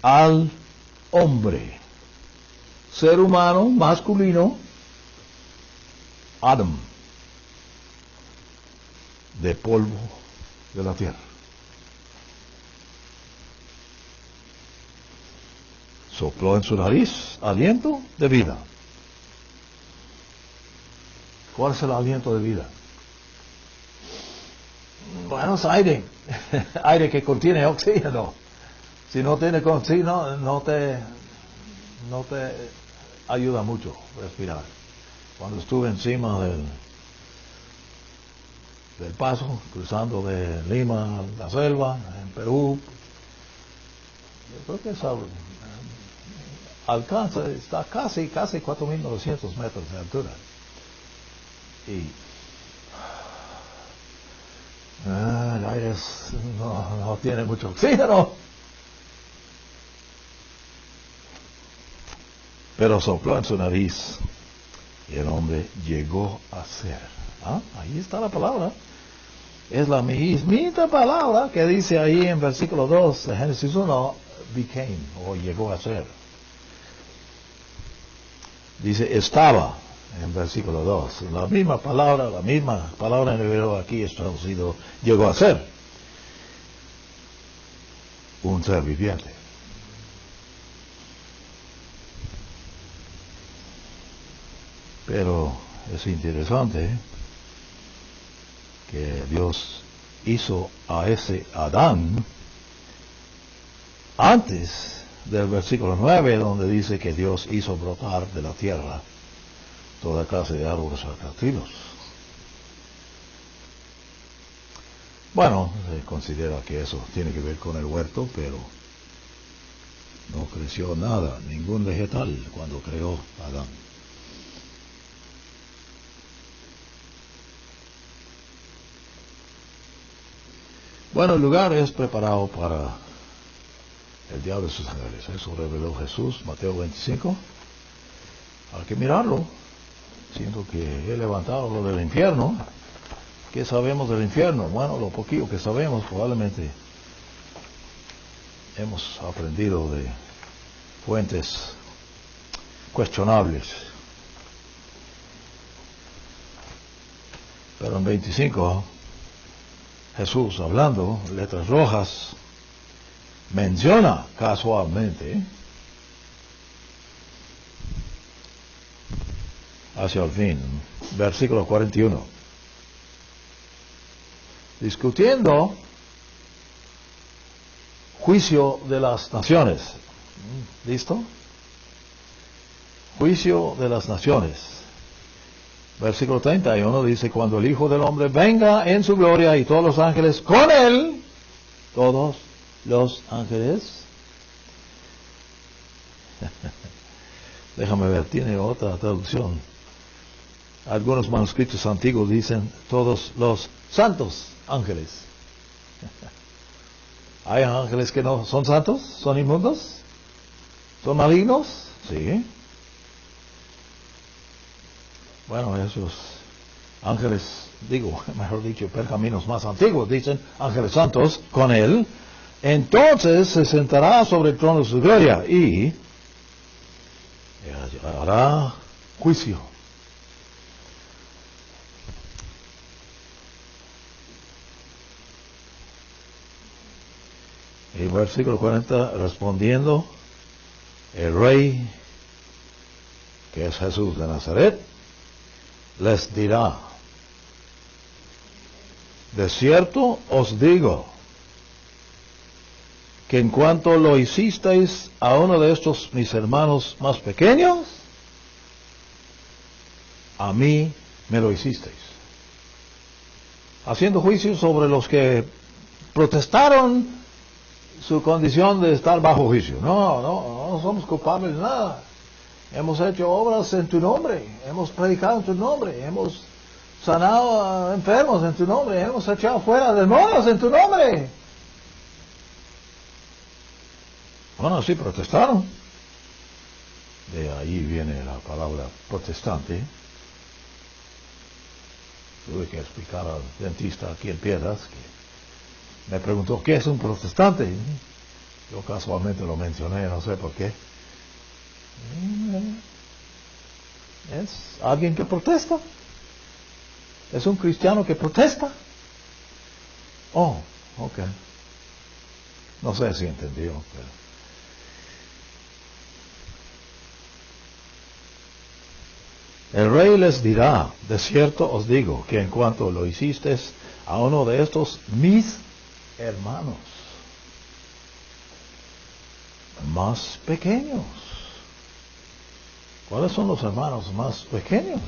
al hombre, ser humano masculino, Adam, de polvo de la tierra. Sopló en su nariz aliento de vida. ¿Cuál es el aliento de vida? Bueno, es aire. Aire que contiene oxígeno. Si no tiene oxígeno, no te ayuda mucho respirar. Cuando estuve encima del paso, cruzando de Lima a la selva, en Perú, yo creo que está casi 4.900 metros de altura. Y el aire no tiene mucho oxígeno. Pero sopló en su nariz y el hombre llegó a ser. Ahí está la palabra. Es la misma palabra que dice ahí en versículo 2 de Génesis 1, became, o llegó a ser. Dice estaba en versículo 2. La misma palabra en el hebreo aquí es traducido, llegó a ser un ser viviente. Pero es interesante que Dios hizo a ese Adán antes del versículo 9, donde dice que Dios hizo brotar de la tierra toda clase de árboles atractivos. Bueno, se considera que eso tiene que ver con el huerto, pero no creció nada, ningún vegetal cuando creó Adán. Bueno, el lugar es preparado para el diablo y sus ángeles. Eso reveló Jesús, Mateo 25. Hay que mirarlo. Siento que he levantado lo del infierno. ¿Qué sabemos del infierno? Bueno, lo poquito que sabemos probablemente hemos aprendido de fuentes cuestionables. Pero en 25, Jesús, hablando, letras rojas, menciona casualmente, hacia el fin, versículo 41, discutiendo juicio de las naciones. ¿Listo? Juicio de las naciones. Versículo 31 dice, cuando el Hijo del Hombre venga en su gloria y todos los ángeles con él, todos los ángeles. Déjame ver, tiene otra traducción. Algunos manuscritos antiguos dicen todos los santos ángeles. ¿Hay ángeles que no son santos? ¿Son inmundos? ¿Son malignos? Sí. Bueno, esos ángeles, mejor dicho, pergaminos más antiguos, dicen ángeles santos con él. Entonces se sentará sobre el trono de su gloria y hará juicio. Y versículo 40, respondiendo, el rey, que es Jesús de Nazaret, les dirá, de cierto os digo, que en cuanto lo hicisteis a uno de estos mis hermanos más pequeños, a mí me lo hicisteis. Haciendo juicio sobre los que protestaron su condición de estar bajo juicio. No somos culpables de nada. Hemos hecho obras en tu nombre, hemos predicado en tu nombre, hemos sanado a enfermos en tu nombre, hemos echado fuera demonios en tu nombre. Bueno, sí protestaron. De ahí viene la palabra protestante. Tuve que explicar al dentista aquí en Piedras que me preguntó ¿qué es un protestante? Yo casualmente lo mencioné, no sé por qué. Es alguien que protesta. Es un cristiano que protesta. Oh, ok. No sé si entendió, pero... El rey les dirá, de cierto os digo, que en cuanto lo hicisteis a uno de estos mis hermanos más pequeños. ¿Cuáles son los hermanos más pequeños?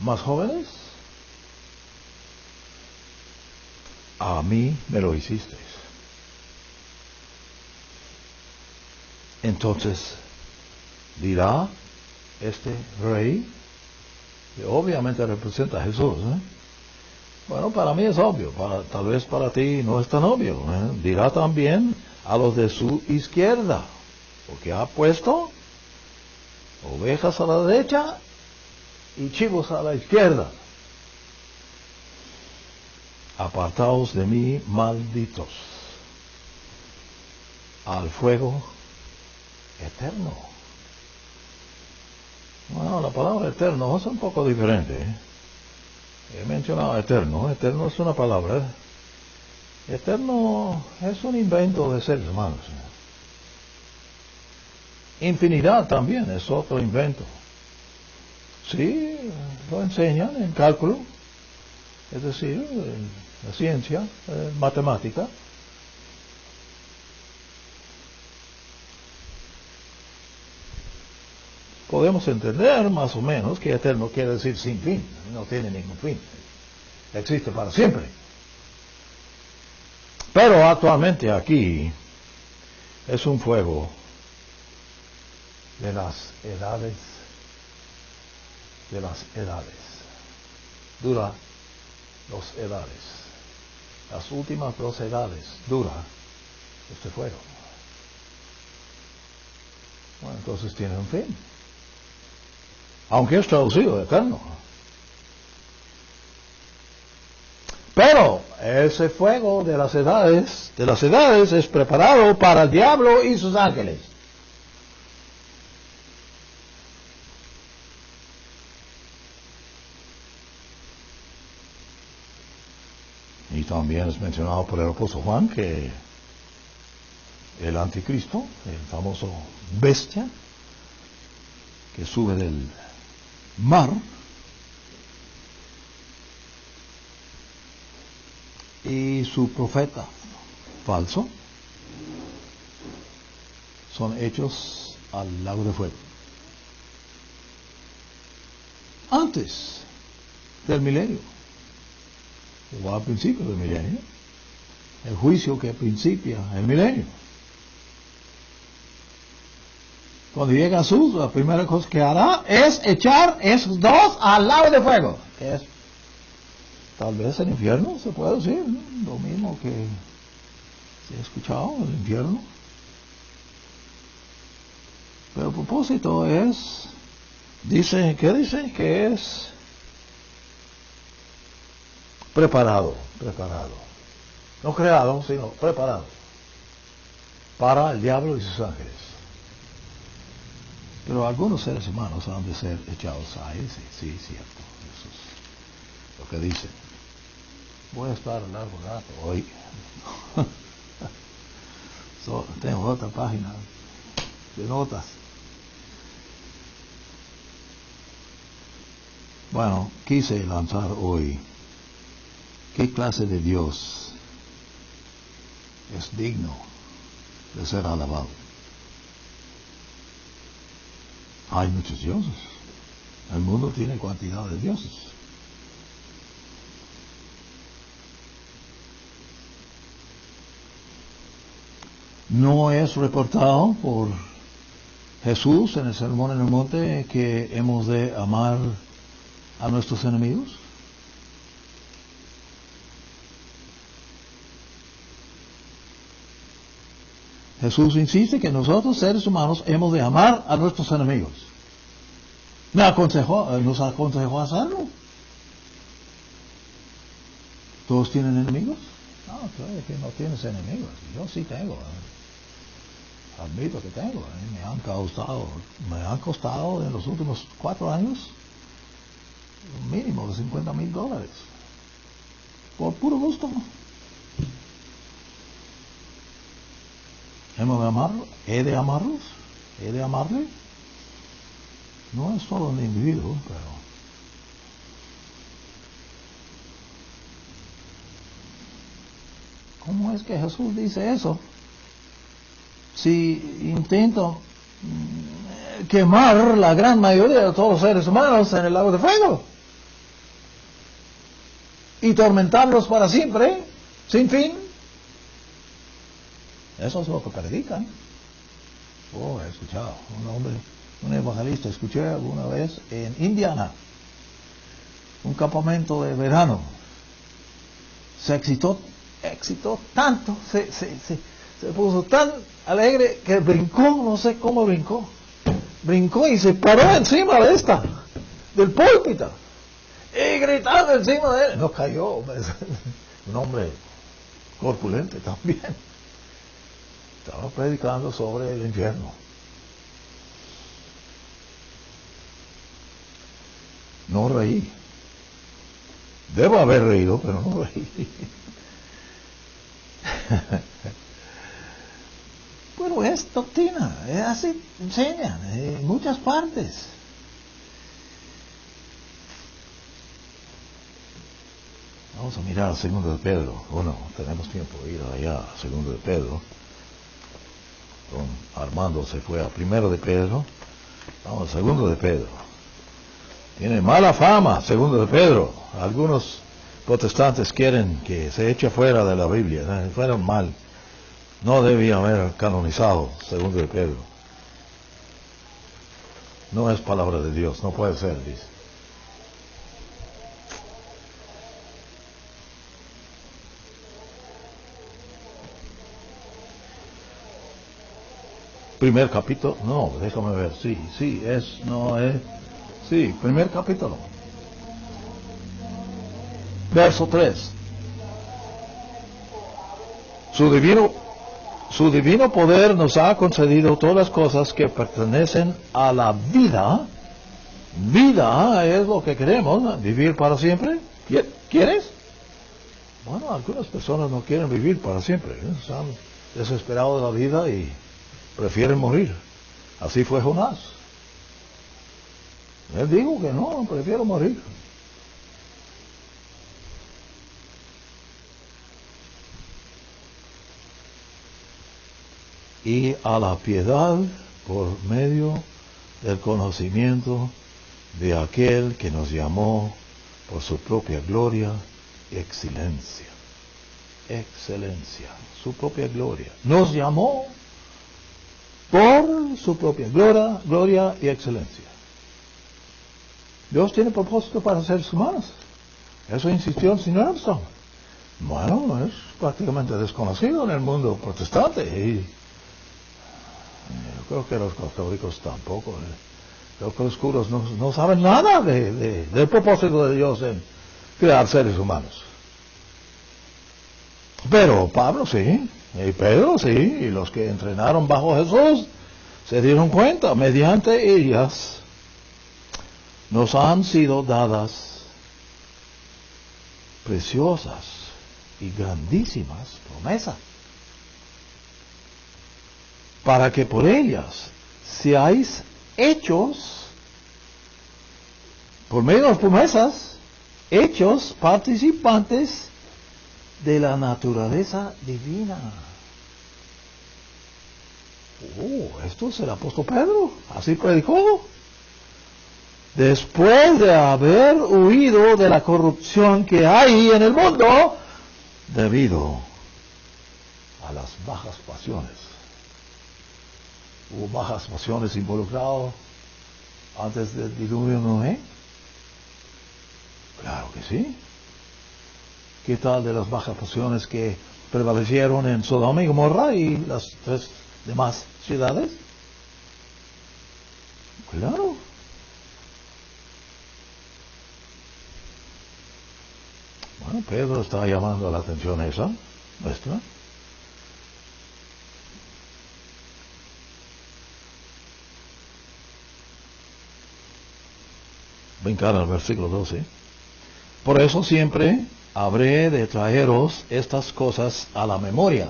¿Más jóvenes? A mí me lo hicisteis. Entonces dirá este rey, que obviamente representa a Jesús, Bueno, para mí es obvio, tal vez para ti no es tan obvio, Dirá también a los de su izquierda, porque ha puesto ovejas a la derecha y chivos a la izquierda. Apartaos de mí, malditos, al fuego eterno. Bueno, la palabra eterno es un poco diferente. He mencionado eterno. Eterno es una palabra. Eterno es un invento de seres humanos. Infinidad también es otro invento. Sí, lo enseñan en cálculo, es decir, en la ciencia, matemática. Podemos entender más o menos que eterno quiere decir sin fin, no tiene ningún fin, existe para siempre. Pero actualmente aquí es un fuego de las edades, dura 2 edades, las últimas 2 edades dura este fuego. Bueno, entonces tiene un fin. Aunque es traducido eterno. Pero Ese fuego de las edades es preparado para el diablo y sus ángeles. Y también es mencionado por el apóstol Juan que el anticristo, el famoso bestia, que sube del mar, y su profeta falso, son hechos al lago de fuego. Antes del milenio, o al principio del milenio, el juicio que principia el milenio. Cuando llega Jesús, la primera cosa que hará es echar esos dos al lago de fuego, que es tal vez el infierno, se puede decir, ¿no? Lo mismo que se ha escuchado, el infierno. Pero el propósito es, ¿qué dice? Que es preparado. No creado, sino preparado para el diablo y sus ángeles. Pero algunos seres humanos han de ser echados a ese, sí, cierto. Eso es lo que dice. Voy a estar un largo rato hoy. Tengo otra página de notas. Bueno, quise lanzar hoy qué clase de Dios es digno de ser alabado. Hay muchos dioses. El mundo tiene cantidad de dioses. No es reportado por Jesús en el Sermón en el Monte que hemos de amar a nuestros enemigos. Jesús insiste que nosotros, seres humanos, hemos de amar a nuestros enemigos. Nos aconsejó hacerlo. ¿Todos tienen enemigos? No, creo que no tienes enemigos. Yo sí tengo. Admito que tengo. Me han costado en los últimos 4 años un mínimo de $50,000. Por puro gusto. ¿Hemos de amarlo? ¿He de amarlos? ¿He de amarle? No es solo un individuo, pero ¿cómo es que Jesús dice eso? Si intento quemar la gran mayoría de todos los seres humanos en el lago de fuego y tormentarlos para siempre, sin fin. Eso es lo que predican. He escuchado un evangelista, escuché alguna vez en Indiana, un campamento de verano. Se excitó tanto, se puso tan alegre que brincó, no sé cómo brincó y se paró encima del púlpito y gritando encima de él. No cayó, un hombre corpulente también. Estaba predicando sobre el infierno. No reí. Debo haber reído, pero no reí. Bueno, es doctrina, es así enseñan en muchas partes. Vamos a mirar a 2 de Pedro. Bueno, tenemos tiempo de ir allá a 2 de Pedro. Armando se fue a 1 de Pedro. Vamos a 2 de Pedro. Tiene mala fama 2 de Pedro. Algunos protestantes quieren que se eche fuera de la Biblia. Fueron mal. No debía haber canonizado 2 de Pedro. No es palabra de Dios. No puede ser, dice. Primer capítulo, no, déjame ver, primer capítulo. Verso 3. Su divino poder nos ha concedido todas las cosas que pertenecen a la vida. Vida es lo que queremos, ¿no? Vivir para siempre. ¿Quieres? Bueno, algunas personas no quieren vivir para siempre, ¿eh? Están desesperados de la vida y prefieren morir. Así fue Jonás. Él dijo que no, prefiero morir. Y a la piedad por medio del conocimiento de aquel que nos llamó por su propia gloria y excelencia. Excelencia, su propia gloria. Nos llamó por su propia gloria y excelencia. Dios tiene propósito para seres humanos. Eso insistió el señor Armstrong. Bueno, es prácticamente desconocido en el mundo protestante y yo creo que los católicos tampoco. Creo que los curas no saben nada del propósito de Dios en crear seres humanos. Pero Pablo sí, y Pedro sí, y los que entrenaron bajo Jesús se dieron cuenta, mediante ellas nos han sido dadas preciosas y grandísimas promesas, para que por ellas seáis hechos, por medio de las promesas, hechos participantes de la naturaleza divina. Esto es el apóstol Pedro, así predicó. Después de haber huido de la corrupción que hay en el mundo, debido a las bajas pasiones. ¿Hubo bajas pasiones involucradas antes del diluvio de Noé? Claro que sí. ¿Qué tal de las bajas pasiones que prevalecieron en Sodoma y Gomorra y las 3 demás ciudades? Claro. Bueno, Pedro está llamando a la atención esa, nuestra. Brincar al versículo 12. Por eso siempre habré de traeros estas cosas a la memoria.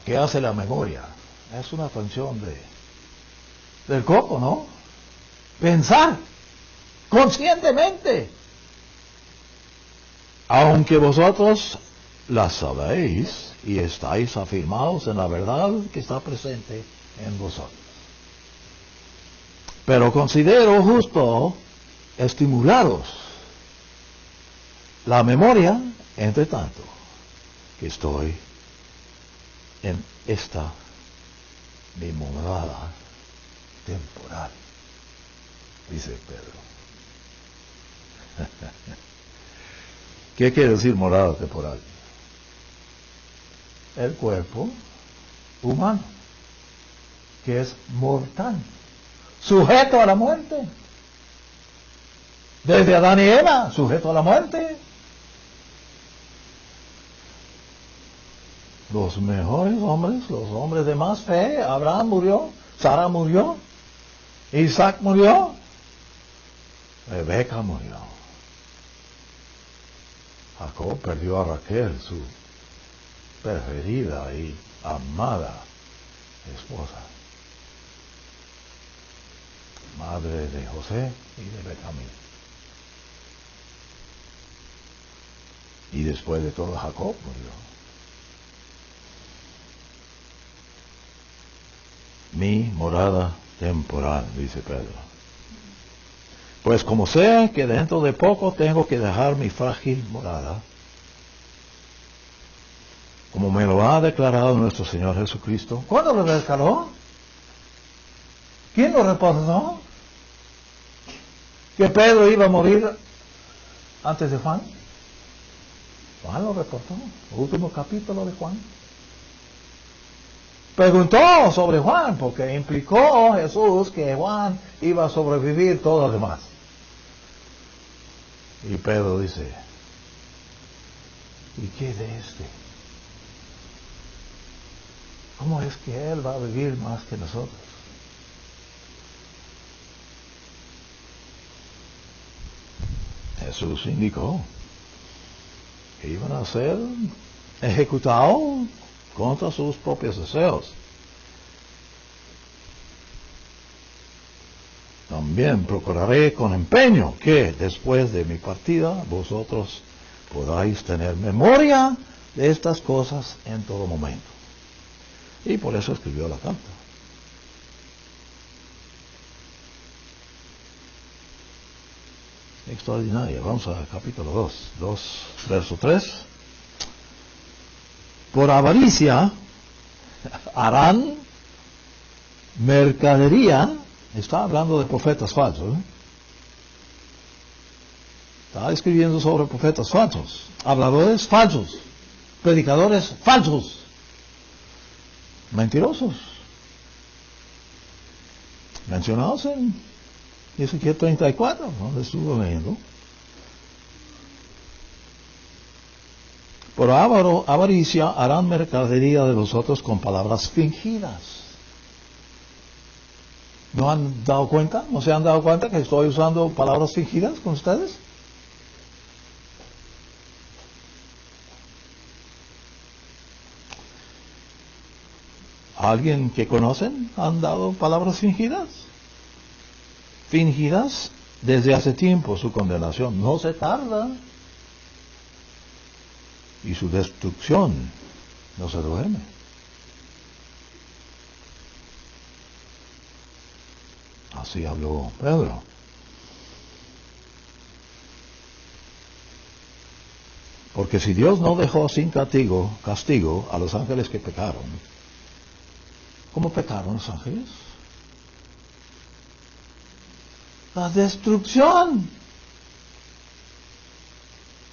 ¿Qué hace la memoria? Es una función del coco, ¿no? Pensar conscientemente. Aunque vosotros las sabéis y estáis afirmados en la verdad que está presente en vosotros. Pero considero justo estimularos la memoria, entre tanto, que estoy en esta mi morada temporal, dice Pedro. ¿Qué quiere decir morada temporal? El cuerpo humano, que es mortal, sujeto a la muerte. Desde Adán y Eva, sujeto a la muerte. Los mejores hombres, los hombres de más fe, Abraham murió, Sara murió, Isaac murió, Rebeca murió. Jacob perdió a Raquel, su preferida y amada esposa, madre de José y de Benjamín. Y después de todo Jacob murió. Mi morada temporal, dice Pedro. Pues como sé que dentro de poco tengo que dejar mi frágil morada, como me lo ha declarado nuestro Señor Jesucristo. ¿Cuándo lo declaró? ¿Quién lo reportó? ¿Que Pedro iba a morir antes de Juan? Juan lo reportó, el último capítulo de Juan. Preguntó sobre Juan, porque implicó Jesús que Juan iba a sobrevivir todo lo demás. Y Pedro dice, ¿Y qué de este? ¿Cómo es que él va a vivir más que nosotros? Jesús indicó que iban a ser ejecutados contra sus propios deseos. También procuraré con empeño que después de mi partida vosotros podáis tener memoria de estas cosas en todo momento. Y por eso escribió la carta. Extraordinaria. Vamos al capítulo 2, verso 3. Por avaricia harán mercadería. Está hablando de profetas falsos. Está escribiendo sobre profetas falsos, habladores falsos, predicadores falsos, mentirosos. Mencionados en Ezequiel 34, donde estuvo leyendo. Por avaricia harán mercadería de vosotros con palabras fingidas. ¿No han dado cuenta? ¿No se han dado cuenta que estoy usando palabras fingidas con ustedes? ¿Alguien que conocen han dado palabras fingidas? Fingidas desde hace tiempo. Su condenación no se tarda y su destrucción no se duerme. Así habló Pedro. Porque si Dios no dejó sin castigo a los ángeles que pecaron, ¿cómo pecaron los ángeles? La destrucción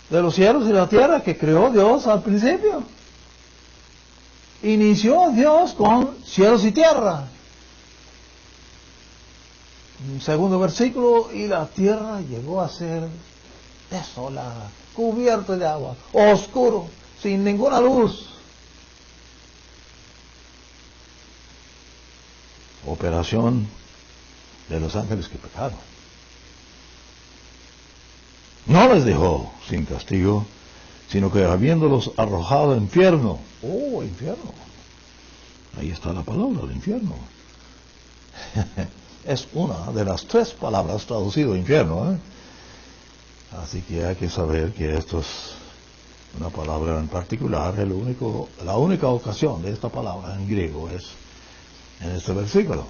de los cielos y la tierra que creó Dios al principio. Inició Dios con cielos y tierra. Segundo versículo, y la tierra llegó a ser desolada, cubierto de agua, oscuro, sin ninguna luz. Operación de los ángeles que pecaron. No les dejó sin castigo, sino que habiéndolos arrojado al infierno. Oh, infierno. Ahí está la palabra, el infierno. Es una de las 3 palabras traducido infierno, ¿eh? Así que hay que saber que esto es una palabra en particular. La única ocasión de esta palabra en griego es en este versículo.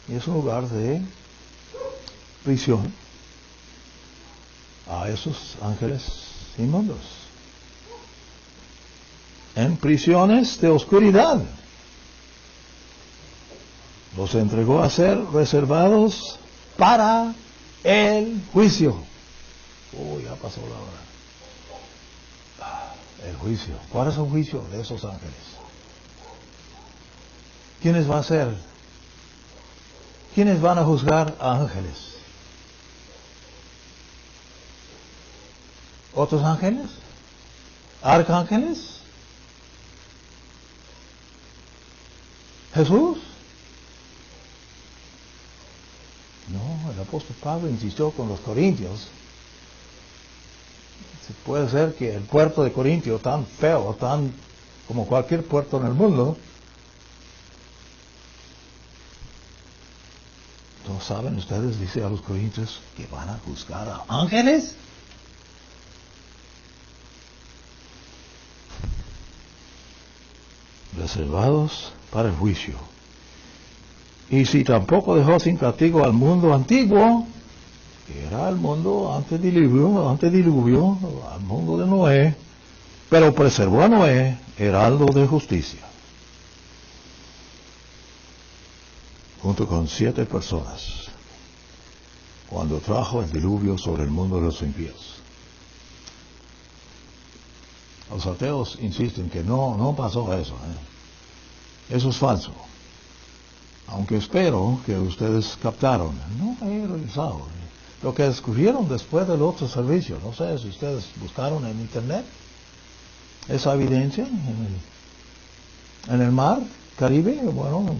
Y es un lugar de prisión a esos ángeles inmundos. En prisiones de oscuridad. Los entregó a ser reservados para el juicio. Ya pasó la hora. El juicio. ¿Cuál es el juicio de esos ángeles? ¿Quiénes van a ser? ¿Quiénes van a juzgar a ángeles? ¿Otros ángeles? ¿Arcángeles? ¿Jesús? No, el apóstol Pablo insistió con los corintios. Puede ser que el puerto de Corintio, tan feo, tan como cualquier puerto en el mundo, ¿no saben ustedes, dice a los corintios, que van a juzgar a ángeles? Reservados para el juicio. Y si tampoco dejó sin castigo al mundo antiguo, que era el mundo antediluvio, al mundo de Noé, pero preservó a Noé, heraldo de justicia, junto con 7 personas, cuando trajo el diluvio sobre el mundo de los impíos. Los ateos insisten que no pasó eso. Eso es falso. Aunque espero que ustedes captaron. No he revisado. lo que descubrieron después del otro servicio. No sé si ustedes buscaron en internet esa evidencia en el mar Caribe, bueno,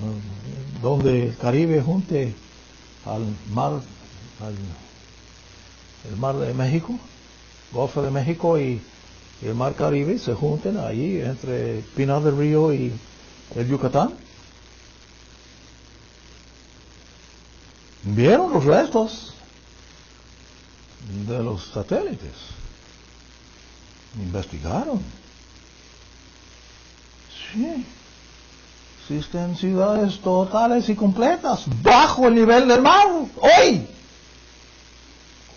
donde el Caribe junte al mar, el mar de México, Golfo de México y el mar Caribe se junten allí entre Pinar del Río y el Yucatán. Vieron los restos de los satélites, investigaron. Sí, existen ciudades totales y completas bajo el nivel del mar hoy.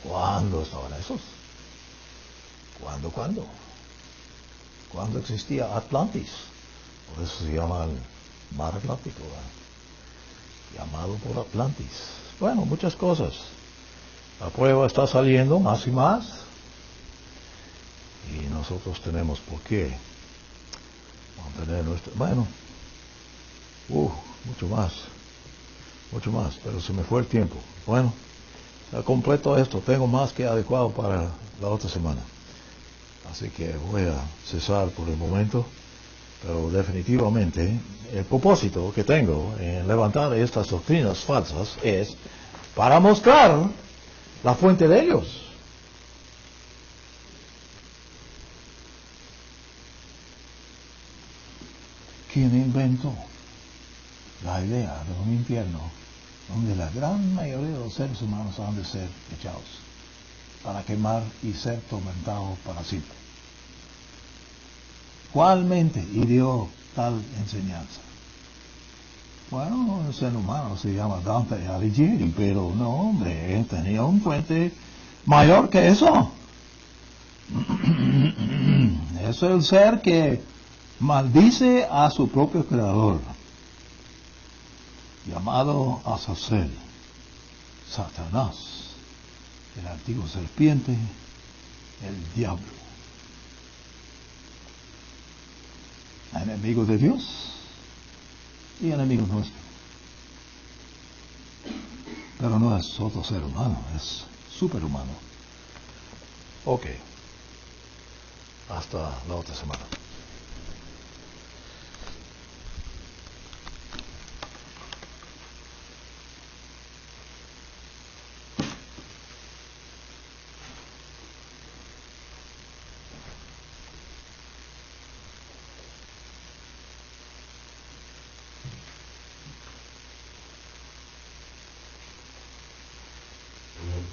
¿Cuándo estaban esos? ¿Cuándo? ¿Cuándo existía Atlantis? Por eso se llama el mar Atlántico, ¿verdad? Llamado por Atlantis. Bueno, muchas cosas. La prueba está saliendo más y más. Y nosotros tenemos por qué mantener nuestro... Bueno, mucho más, pero se me fue el tiempo. Bueno, ya completo esto, tengo más que adecuado para la otra semana. Así que voy a cesar por el momento, pero definitivamente el propósito que tengo en levantar estas doctrinas falsas es para mostrar la fuente de ellos. ¿Quién inventó la idea de un infierno donde la gran mayoría de los seres humanos han de ser echados para quemar y ser tormentados para siempre? ¿Cuál mente ideó tal enseñanza? Bueno, el ser humano se llama Dante Alighieri, pero no, hombre, él tenía un fuente mayor que eso. Es el ser que maldice a su propio creador, llamado Azazel, Satanás, el antiguo serpiente, el diablo, enemigo de Dios y enemigo nuestro. Pero no es otro ser humano, es superhumano. Ok, hasta la otra semana.